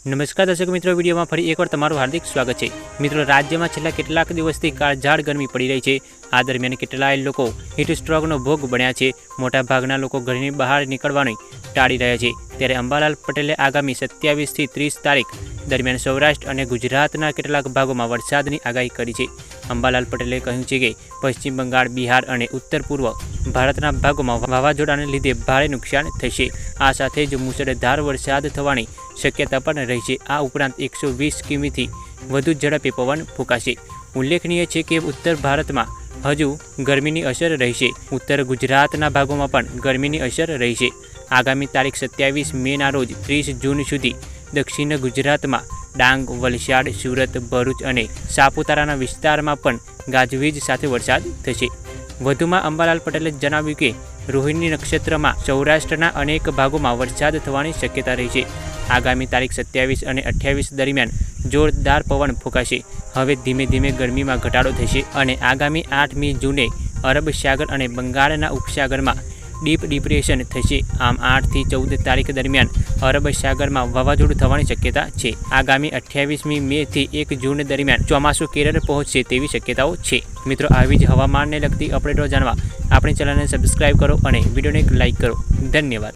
નમસ્કાર દર્શક મિત્રો, વિડીયોમાં ફરી એકવાર તમારું હાર્દિક સ્વાગત છે। મિત્રો, રાજ્યમાં છેલ્લા કેટલાક દિવસથી કાળઝાળ ગરમી પડી રહી છે। આ દરમિયાન કેટલાય લોકો હીટ સ્ટ્રોકનો ભોગ બન્યા છે। મોટાભાગના લોકો ઘરની બહાર નીકળવાની ટાળી રહ્યા છે। ત્યારે અંબાલાલ પટેલે આગામી 27 થી 30 તારીખ દરમિયાન સૌરાષ્ટ્ર અને ગુજરાતના કેટલાક ભાગોમાં વરસાદની આગાહી કરી છે। અંબાલાલ પટેલે કહ્યું છે કે પશ્ચિમ બંગાળ, બિહાર અને ઉત્તર પૂર્વ ભારતના ભાગોમાં વાવાઝોડાને લીધે ભારે નુકસાન થશે। આ સાથે જ મુશળધાર વરસાદ થવાની શક્યતા પણ રહી છે। આ ઉપરાંત 120 કિમીથી વધુ ઝડપે પવન ફૂંકાશે। ઉલ્લેખનીય છે કે ઉત્તર ભારતમાં હજુ ગરમીની અસર રહેશે। ઉત્તર ગુજરાતના ભાગોમાં પણ ગરમીની અસર રહેશે। આગામી તારીખ 27 મેના રોજ 30 જૂન સુધી દક્ષિણ ગુજરાતમાં ડાંગ, વલસાડ, સુરત, ભરૂચ અને સાપુતારાના વિસ્તારમાં પણ ગાજવીજ સાથે વરસાદ થશે। વધુમાં અંબાલાલ પટેલે જણાવ્યું કે રોહિણી નક્ષત્રમાં સૌરાષ્ટ્રના અનેક ભાગોમાં વરસાદ થવાની શક્યતા રહી છે। આગામી તારીખ 27 અને 28 દરમિયાન જોરદાર પવન ફૂંકાશે। હવે ધીમે ધીમે ગરમીમાં ઘટાડો થશે અને આગામી 8મી જૂને અરબ સાગર અને બંગાળના ઉપસાગરમાં ડીપ ડિપ્રેશન થશે। આમ 8 થી 14 તારીખ દરમિયાન અરબ સાગરમાં વાવાઝોડું થવાની શક્યતા છે। આગામી 28મી મે થી 1 જૂન દરમિયાન ચોમાસું કેરળ પહોંચશે તેવી શક્યતાઓ છે। મિત્રો, આવી જ હવામાનને લગતી અપડેટો જાણવા આપણી ચેનલને સબસ્ક્રાઇબ કરો અને વિડીયોને લાઇક કરો। ધન્યવાદ।